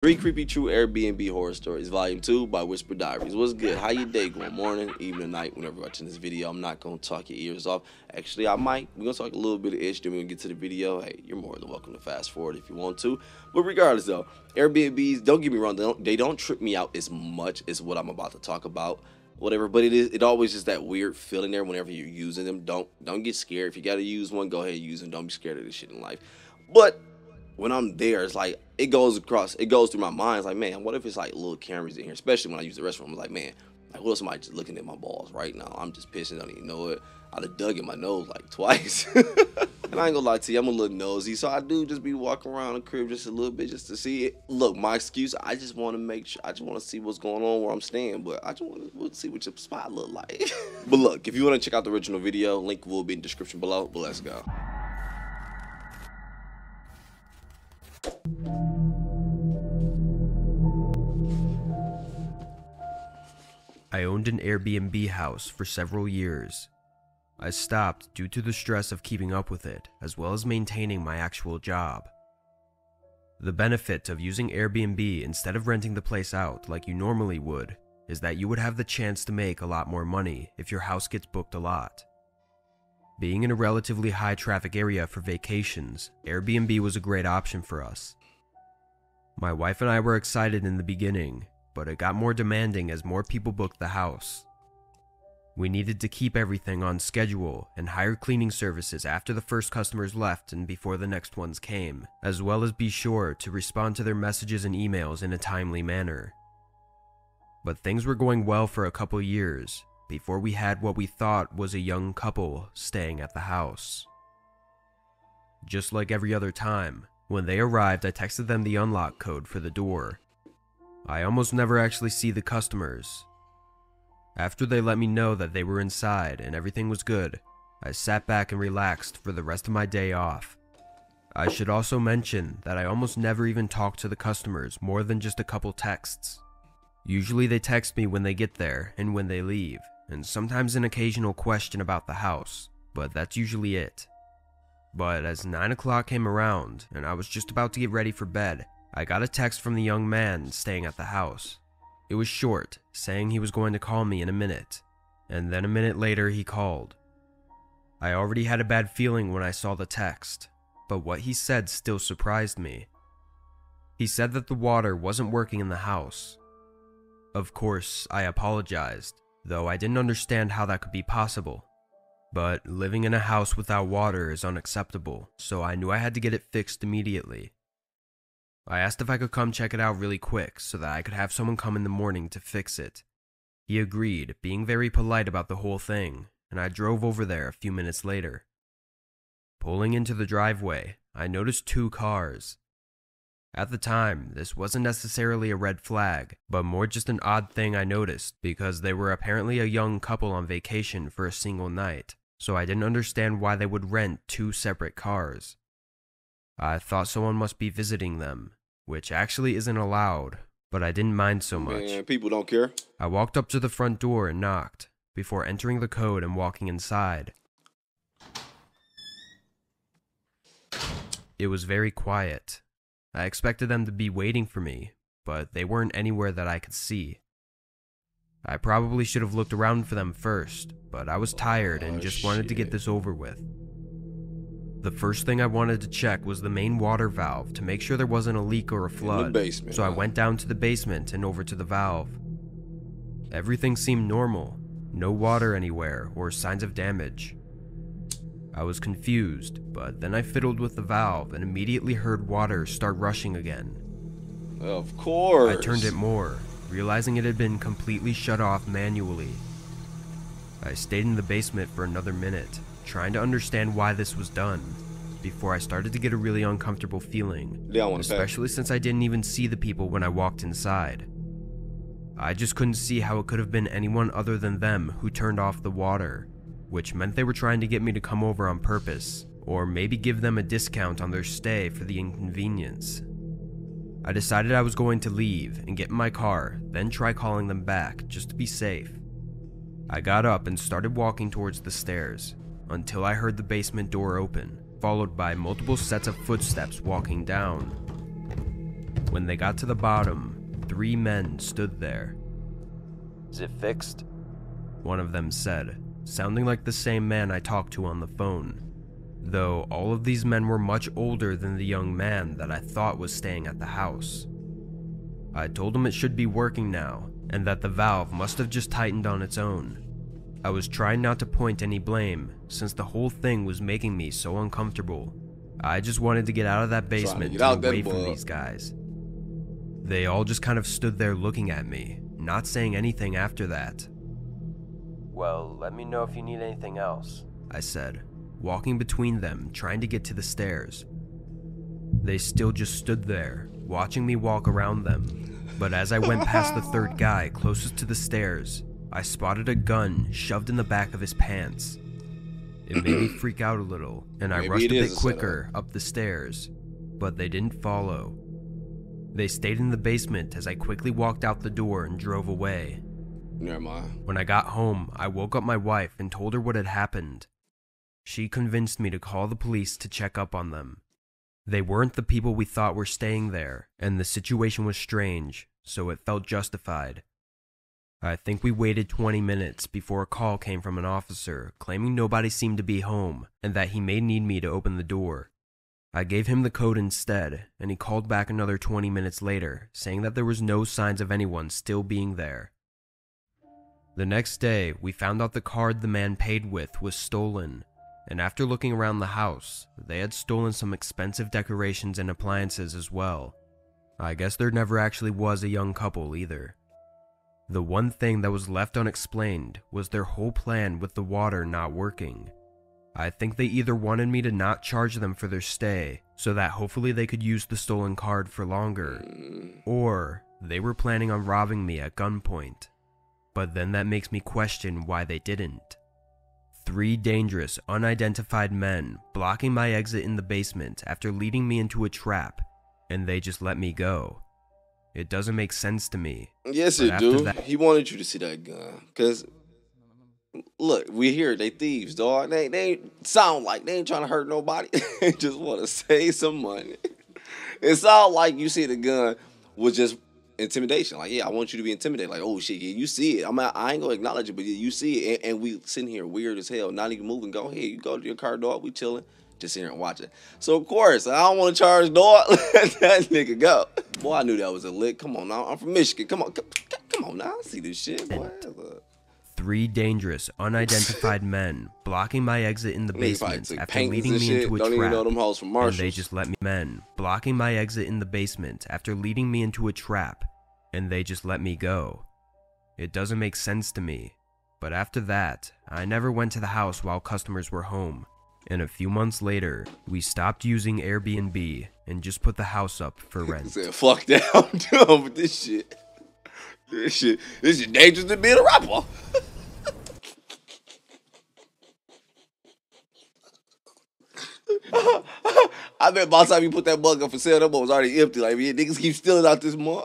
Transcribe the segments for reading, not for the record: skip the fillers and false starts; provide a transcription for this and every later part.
Three Creepy True Airbnb Horror Stories, Volume 2 by Whisper Diaries. What's good? How your day going? Morning, evening, night, whenever you're watching this video. I'm not going to talk your ears off. Actually, I might. We're going to talk a little bit of ish, then we're going to get to the video. Hey, you're more than welcome to fast forward if you want to. But regardless, though, Airbnbs, don't get me wrong, they don't trip me out as much as what I'm about to talk about. Whatever, but it always is that weird feeling there whenever you're using them. Don't get scared. If you got to use one, go ahead and use them. Don't be scared of this shit in life. But when I'm there, it's like it goes through my mind. It's like, man, what if it's like little cameras in here? Especially when I use the restroom. I'm like, man, like what if somebody just looking at my balls right now? I'm just pissing, don't even know it. I'd have dug in my nose like twice. And I ain't gonna lie to you, I'm a little nosy, so I do just be walking around the crib just a little bit just to see it. Look, my excuse, I just want to make sure, I just want to see what's going on where I'm staying, but I just want to see what your spot look like. But look, if you want to check out the original video, link will be in the description below. But let's go. I owned an Airbnb house for several years. I stopped due to the stress of keeping up with it, as well as maintaining my actual job. The benefit of using Airbnb instead of renting the place out like you normally would is that you would have the chance to make a lot more money if your house gets booked a lot. Being in a relatively high traffic area for vacations, Airbnb was a great option for us. My wife and I were excited in the beginning, but it got more demanding as more people booked the house. We needed to keep everything on schedule and hire cleaning services after the first customers left and before the next ones came, as well as be sure to respond to their messages and emails in a timely manner. But things were going well for a couple years before we had what we thought was a young couple staying at the house. Just like every other time, when they arrived, I texted them the unlock code for the door. I almost never actually see the customers. After they let me know that they were inside and everything was good, I sat back and relaxed for the rest of my day off. I should also mention that I almost never even talk to the customers more than just a couple texts. Usually they text me when they get there and when they leave, and sometimes an occasional question about the house, but that's usually it. But as 9 o'clock came around and I was just about to get ready for bed, I got a text from the young man staying at the house. It was short, saying he was going to call me in a minute, and then a minute later he called. I already had a bad feeling when I saw the text, but what he said still surprised me. He said that the water wasn't working in the house. Of course, I apologized, though I didn't understand how that could be possible. But living in a house without water is unacceptable, so I knew I had to get it fixed immediately. I asked if I could come check it out really quick so that I could have someone come in the morning to fix it. He agreed, being very polite about the whole thing, and I drove over there a few minutes later. Pulling into the driveway, I noticed 2 cars. At the time, this wasn't necessarily a red flag, but more just an odd thing I noticed because they were apparently a young couple on vacation for a single night, so I didn't understand why they would rent 2 separate cars. I thought someone must be visiting them, which actually isn't allowed, but I didn't mind so much. Man, people don't care. I walked up to the front door and knocked, before entering the code and walking inside. It was very quiet. I expected them to be waiting for me, but they weren't anywhere that I could see. I probably should have looked around for them first, but I was tired and just wanted to get this over with. The first thing I wanted to check was the main water valve to make sure there wasn't a leak or a flood, so I went down to the basement and over to the valve. Everything seemed normal, no water anywhere or signs of damage. I was confused, but then I fiddled with the valve and immediately heard water start rushing again. Of course. I turned it more, realizing it had been completely shut off manually. I stayed in the basement for another minute, trying to understand why this was done, before I started to get a really uncomfortable feeling, especially since I didn't even see the people when I walked inside. I just couldn't see how it could have been anyone other than them who turned off the water, which meant they were trying to get me to come over on purpose, or maybe give them a discount on their stay for the inconvenience. I decided I was going to leave and get in my car, then try calling them back just to be safe. I got up and started walking towards the stairs, until I heard the basement door open, followed by multiple sets of footsteps walking down. When they got to the bottom, 3 men stood there. "Is it fixed?" one of them said, sounding like the same man I talked to on the phone, though all of these men were much older than the young man that I thought was staying at the house. I told him it should be working now, and that the valve must have just tightened on its own. I was trying not to point any blame, since the whole thing was making me so uncomfortable. I just wanted to get out of that basement and away from these guys. They all just kind of stood there looking at me, not saying anything after that. "Well, let me know if you need anything else," I said, walking between them, trying to get to the stairs. They still just stood there, watching me walk around them, but as I went past the third guy closest to the stairs, I spotted a gun shoved in the back of his pants. It made me freak out a little, and I rushed a bit quicker up the stairs, but they didn't follow. They stayed in the basement as I quickly walked out the door and drove away. Never mind. When I got home, I woke up my wife and told her what had happened. She convinced me to call the police to check up on them. They weren't the people we thought were staying there, and the situation was strange, so it felt justified. I think we waited 20 minutes before a call came from an officer claiming nobody seemed to be home and that he may need me to open the door. I gave him the code instead, and he called back another 20 minutes later, saying that there was no signs of anyone still being there. The next day, we found out the card the man paid with was stolen, and after looking around the house, they had stolen some expensive decorations and appliances as well. I guess there never actually was a young couple either. The one thing that was left unexplained was their whole plan with the water not working. I think they either wanted me to not charge them for their stay, so that hopefully they could use the stolen card for longer, or they were planning on robbing me at gunpoint. But then that makes me question why they didn't. 3 dangerous, unidentified men blocking my exit in the basement after leading me into a trap, and they just let me go. It doesn't make sense to me. Yes, it do. He wanted you to see that gun. Because, look, we here. They thieves, dog. They ain't sound like they ain't trying to hurt nobody. They just want to save some money. It sound like you see the gun was just intimidation. Like, yeah, I want you to be intimidated. Like, oh, shit, yeah, you see it. I ain't going to acknowledge it, but yeah, you see it. And we sitting here weird as hell, not even moving. Go ahead. You go to your car, dog. We chilling. Just sit here and watch it. So, of course, I don't want to charge, dog. Let that nigga go. Boy, I knew that was a lick. Come on now. I'm from Michigan. Come on now. I see this shit, boy. 3 dangerous, unidentified men blocking my exit in the basement after leading me into a trap. And they just let me blocking my exit in the basement after leading me into a trap. And they just let me go. It doesn't make sense to me. But after that, I never went to the house while customers were home. And a few months later, we stopped using Airbnb and just put the house up for rent. Said, fuck that, I'm done with this shit. This is dangerous to being a rapper. I bet by the time you put that mug up for sale, that mug was already empty. Like, yeah, niggas keep stealing out this mug.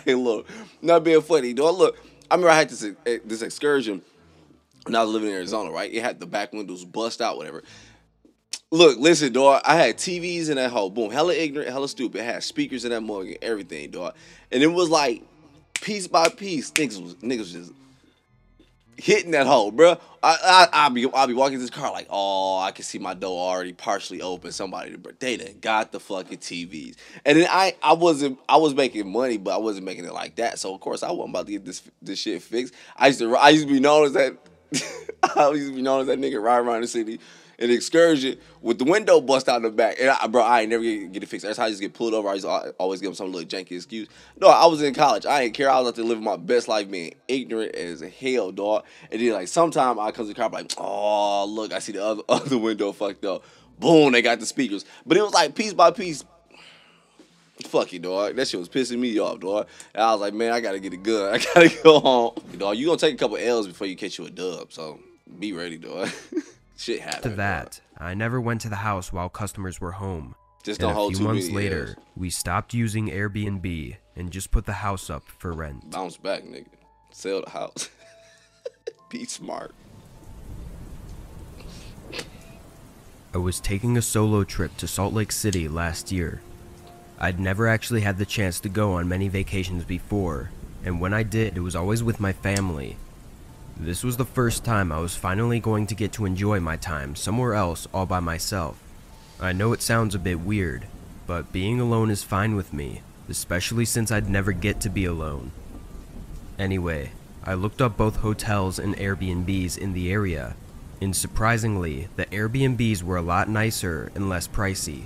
Hey, look, not being funny, dog. Look, I remember I had this excursion when I was living in Arizona, right? It had the back windows bust out, whatever. Look, listen, dog. I had TVs in that hole. Boom. Hella ignorant, hella stupid. It had speakers in that mug and everything, dog. And it was like, piece by piece, niggas was just hitting that hole, bro. I'll be walking this car like, oh, I can see my door already partially open. They done got the fucking TVs. And then I was making money, but I wasn't making it like that. So of course I wasn't about to get this shit fixed. I used to be known as that. I used to be known as that nigga riding around the city in an excursion with the window bust out in the back. And I ain't never get it fixed. That's how I just get pulled over. I used to always give them some little janky excuse. No, I was in college. I didn't care. I was out there living my best life, being ignorant as hell, dog. And then like sometime I come to the car like, oh look, I see the other window fucked up. Boom, they got the speakers. But it was like piece by piece. Fuck you, dog. That shit was pissing me off, dog. And I was like, man, I gotta get a gun. I gotta go home. Dog, you gonna take a couple L's before you catch you a dub. So be ready, dog. Shit happened. After that, I never went to the house while customers were home. Just don't hold too many. A few months later, we stopped using Airbnb and just put the house up for rent. Bounce back, nigga. Sell the house. Be smart. I was taking a solo trip to Salt Lake City last year. I'd never actually had the chance to go on many vacations before, and when I did, it was always with my family. This was the first time I was finally going to get to enjoy my time somewhere else all by myself. I know it sounds a bit weird, but being alone is fine with me, especially since I'd never get to be alone. Anyway, I looked up both hotels and Airbnbs in the area, and surprisingly, the Airbnbs were a lot nicer and less pricey.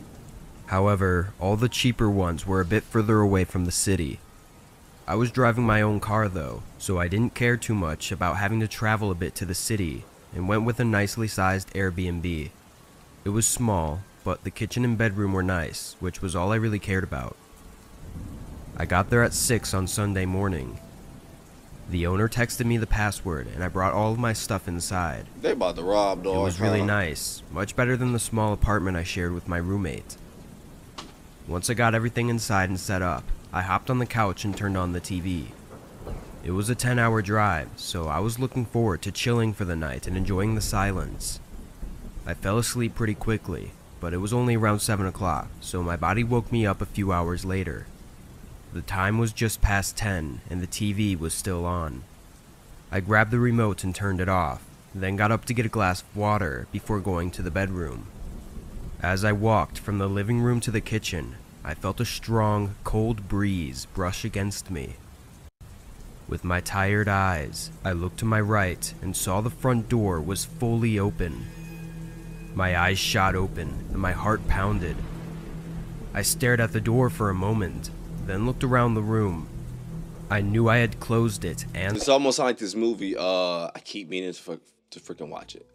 However, all the cheaper ones were a bit further away from the city. I was driving my own car though, so I didn't care too much about having to travel a bit to the city, and went with a nicely sized Airbnb. It was small, but the kitchen and bedroom were nice, which was all I really cared about. I got there at 6 on Sunday morning. The owner texted me the password, and I brought all of my stuff inside. They about to rob, dog. It was really nice, much better than the small apartment I shared with my roommate. Once I got everything inside and set up, I hopped on the couch and turned on the TV. It was a 10-hour drive, so I was looking forward to chilling for the night and enjoying the silence. I fell asleep pretty quickly, but it was only around 7 o'clock, so my body woke me up a few hours later. The time was just past 10, and the TV was still on. I grabbed the remote and turned it off, then got up to get a glass of water before going to the bedroom. As I walked from the living room to the kitchen, I felt a strong, cold breeze brush against me. With my tired eyes, I looked to my right and saw the front door was fully open. My eyes shot open and my heart pounded. I stared at the door for a moment, then looked around the room. I knew I had closed it, and it's almost like this movie. I keep meaning to freaking watch it.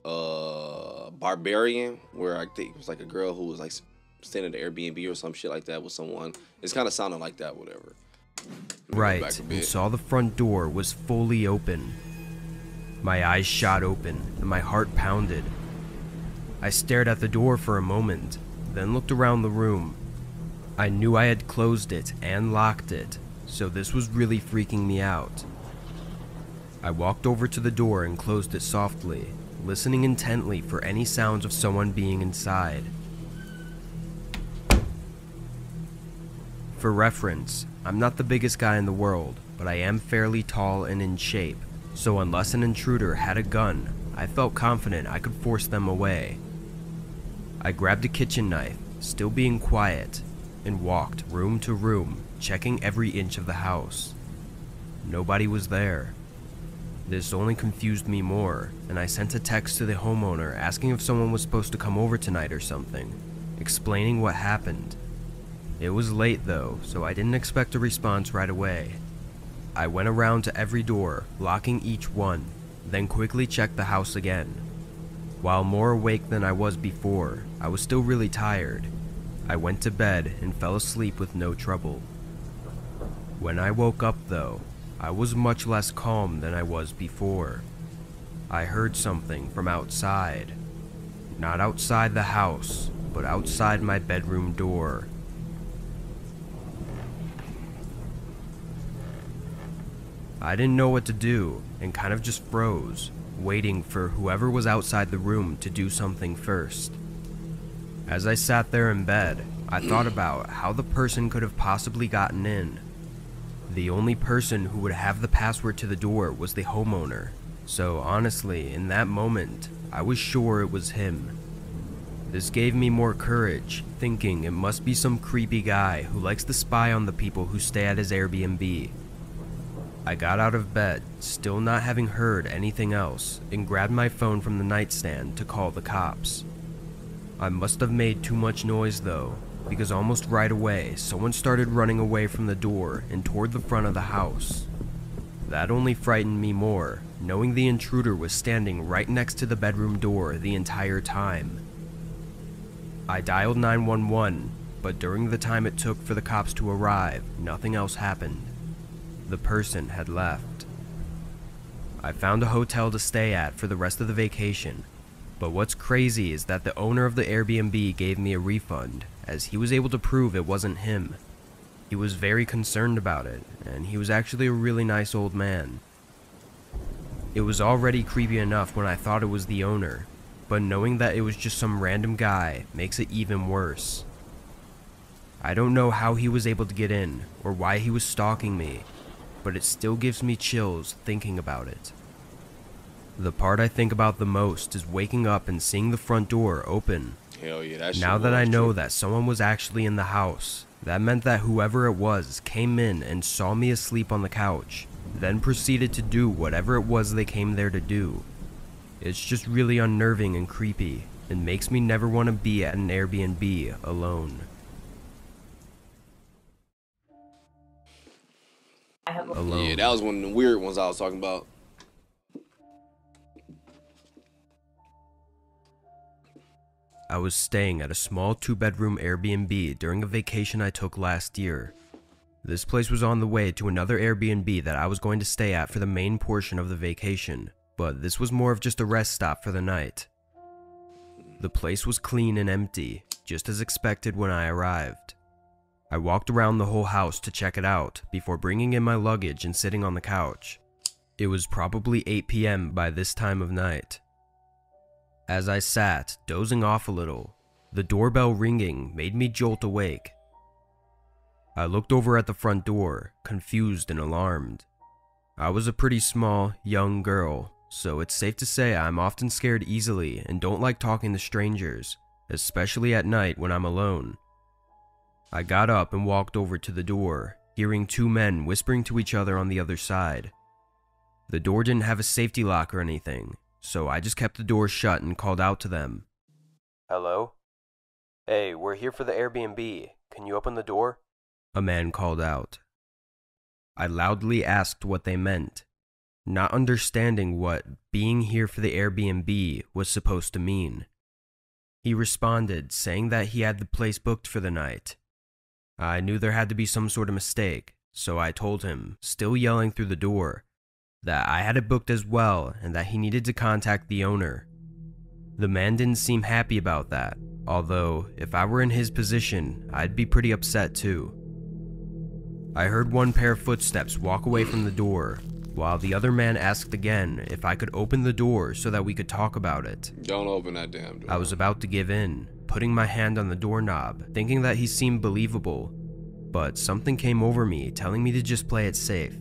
Barbarian, where I think it was like a girl who was like staying at the Airbnb or some shit like that with someone. It's kind of sounding like that, whatever. Right, and saw the front door was fully open. My eyes shot open and my heart pounded. I stared at the door for a moment, then looked around the room. I knew I had closed it and locked it, so this was really freaking me out. I walked over to the door and closed it softly, listening intently for any sounds of someone being inside. For reference, I'm not the biggest guy in the world, but I am fairly tall and in shape, so unless an intruder had a gun, I felt confident I could force them away. I grabbed a kitchen knife, still being quiet, and walked room to room, checking every inch of the house. Nobody was there. This only confused me more, and I sent a text to the homeowner asking if someone was supposed to come over tonight or something, explaining what happened. It was late though, so I didn't expect a response right away. I went around to every door, locking each one, then quickly checked the house again. While more awake than I was before, I was still really tired. I went to bed and fell asleep with no trouble. When I woke up though, I was much less calm than I was before. I heard something from outside. Not outside the house, but outside my bedroom door. I didn't know what to do and kind of just froze, waiting for whoever was outside the room to do something first. As I sat there in bed, I thought about how the person could have possibly gotten in. The only person who would have the password to the door was the homeowner, so honestly, in that moment, I was sure it was him. This gave me more courage, thinking it must be some creepy guy who likes to spy on the people who stay at his Airbnb. I got out of bed, still not having heard anything else, and grabbed my phone from the nightstand to call the cops. I must have made too much noise though, because almost right away, someone started running away from the door and toward the front of the house. That only frightened me more, knowing the intruder was standing right next to the bedroom door the entire time. I dialed 911, but during the time it took for the cops to arrive, nothing else happened. The person had left. I found a hotel to stay at for the rest of the vacation, but what's crazy is that the owner of the Airbnb gave me a refund, as he was able to prove it wasn't him. He was very concerned about it, and he was actually a really nice old man. It was already creepy enough when I thought it was the owner, but knowing that it was just some random guy makes it even worse. I don't know how he was able to get in or why he was stalking me, but it still gives me chills thinking about it. The part I think about the most is waking up and seeing the front door open. Hell yeah, that shit Now that I was know true. that someone was actually in the house, that meant that whoever it was came in and saw me asleep on the couch, then proceeded to do whatever it was they came there to do. It's just really unnerving and creepy, and makes me never want to be at an Airbnb alone. Alone. Yeah, that was one of the weird ones I was talking about. I was staying at a small 2-bedroom Airbnb during a vacation I took last year. This place was on the way to another Airbnb that I was going to stay at for the main portion of the vacation, but this was more of just a rest stop for the night. The place was clean and empty, just as expected when I arrived. I walked around the whole house to check it out before bringing in my luggage and sitting on the couch. It was probably 8 p.m. by this time of night. As I sat, dozing off a little, the doorbell ringing made me jolt awake. I looked over at the front door, confused and alarmed. I was a pretty small, young girl, so it's safe to say I'm often scared easily and don't like talking to strangers, especially at night when I'm alone. I got up and walked over to the door, hearing 2 men whispering to each other on the other side. The door didn't have a safety lock or anything, so I just kept the door shut and called out to them. "Hello? Hey, we're here for the Airbnb. Can you open the door?" A man called out. I loudly asked what they meant, not understanding what being here for the Airbnb was supposed to mean. He responded, saying that he had the place booked for the night. I knew there had to be some sort of mistake, so I told him, still yelling through the door, that I had it booked as well and that he needed to contact the owner. The man didn't seem happy about that, although if I were in his position, I'd be pretty upset too. I heard one pair of footsteps walk away from the door, while the other man asked again if I could open the door so that we could talk about it. Don't open that damn door. I was about to give in, putting my hand on the doorknob, thinking that he seemed believable, but something came over me telling me to just play it safe.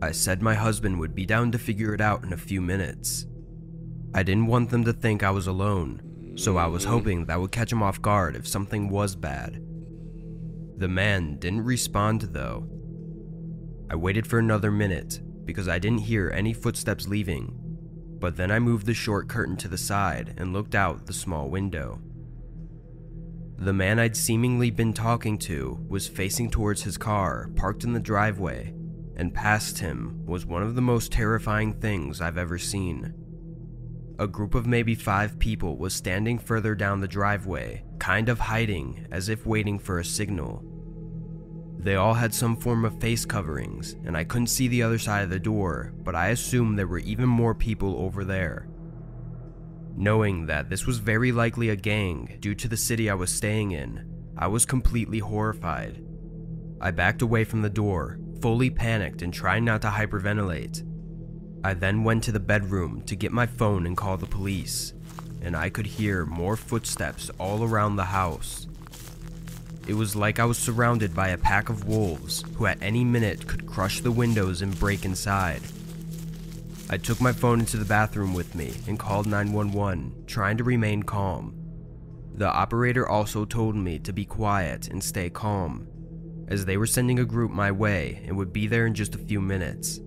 I said my husband would be down to figure it out in a few minutes. I didn't want them to think I was alone, so I was hoping that would catch him off guard if something was bad. The man didn't respond though. I waited for another minute because I didn't hear any footsteps leaving, but then I moved the short curtain to the side and looked out the small window. The man I'd seemingly been talking to was facing towards his car parked in the driveway, and past him was one of the most terrifying things I've ever seen. A group of maybe 5 people was standing further down the driveway, kind of hiding as if waiting for a signal. They all had some form of face coverings, and I couldn't see the other side of the door, but I assumed there were even more people over there. Knowing that this was very likely a gang due to the city I was staying in, I was completely horrified. I backed away from the door, fully panicked and trying not to hyperventilate. I then went to the bedroom to get my phone and call the police, and I could hear more footsteps all around the house. It was like I was surrounded by a pack of wolves who at any minute could crush the windows and break inside. I took my phone into the bathroom with me and called 911, trying to remain calm. The operator also told me to be quiet and stay calm, as they were sending a group my way and would be there in just a few minutes.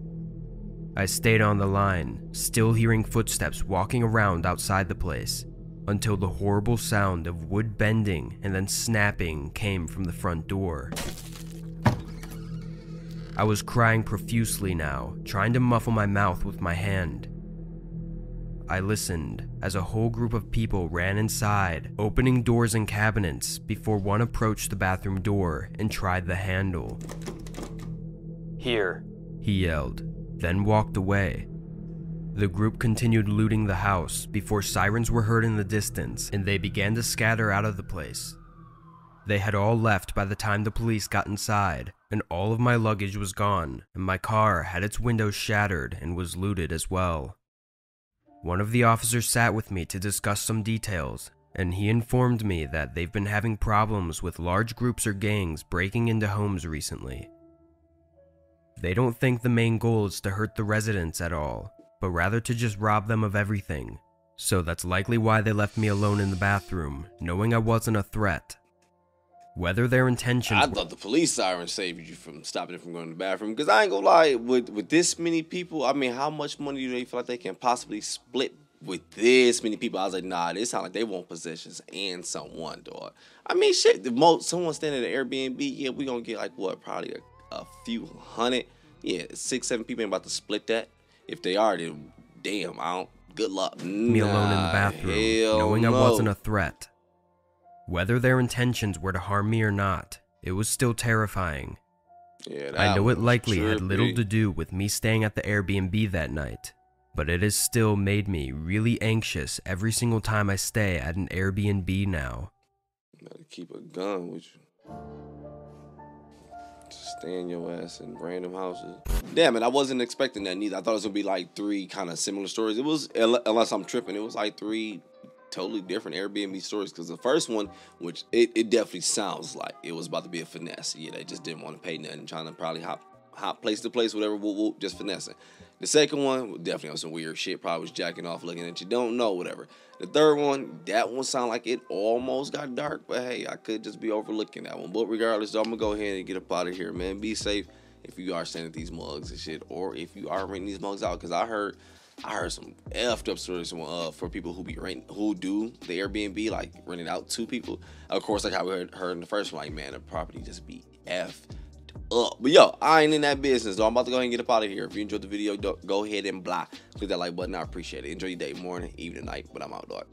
I stayed on the line, still hearing footsteps walking around outside the place, until the horrible sound of wood bending and then snapping came from the front door. I was crying profusely now, trying to muffle my mouth with my hand. I listened as a whole group of people ran inside, opening doors and cabinets before one approached the bathroom door and tried the handle. "Here," he yelled, then walked away. The group continued looting the house before sirens were heard in the distance and they began to scatter out of the place. They had all left by the time the police got inside, and all of my luggage was gone, and my car had its windows shattered and was looted as well. One of the officers sat with me to discuss some details, and he informed me that they've been having problems with large groups or gangs breaking into homes recently. They don't think the main goal is to hurt the residents at all, but rather to just rob them of everything. So that's likely why they left me alone in the bathroom, knowing I wasn't a threat. Whether their intentions I thought the police siren saved you from stopping it from going to the bathroom. Because I ain't gonna lie, with this many people, I mean, how much money do they feel like they can possibly split with this many people? I was like, nah, they sound like they want possessions and someone, dog. I mean, shit, someone staying at an Airbnb, yeah, we gonna get like, what, probably a few hundred. Yeah, 6, 7 people ain't about to split that. If they are, then damn, good luck. Me alone in the bathroom, knowing I wasn't a threat. Whether their intentions were to harm me or not, it was still terrifying. Yeah, I know it likely had little to do with me staying at the Airbnb that night, but it has still made me really anxious every single time I stay at an Airbnb now. You gotta keep a gun with you. Just stay in your ass in random houses. Damn it, I wasn't expecting that neither. I thought it was gonna be like 3 kind of similar stories. It was, unless I'm tripping, it was like 3 totally different Airbnb stories. Because the first one, which it definitely sounds like it was about to be a finesse. Yeah, they just didn't want to pay nothing, trying to probably hop place to place, whatever, whoop, just finessing. The second one, definitely on some weird shit, probably was jacking off, looking at you, don't know, whatever. The third one, that one sounded like it almost got dark, but hey, I could just be overlooking that one. But regardless, I'm gonna go ahead and get up out of here, man. Be safe if you are staying at these mugs and shit, or if you are renting these mugs out, because I heard some effed up stories for people who do the Airbnb, like renting out to people. Of course, like how we heard in the first one, like, man, the property just be effed up. But yo, I ain't in that business, though. I'm about to go ahead and get up out of here. If you enjoyed the video, go ahead and click that like button. I appreciate it. Enjoy your day, morning, evening, night, but I'm out, dog.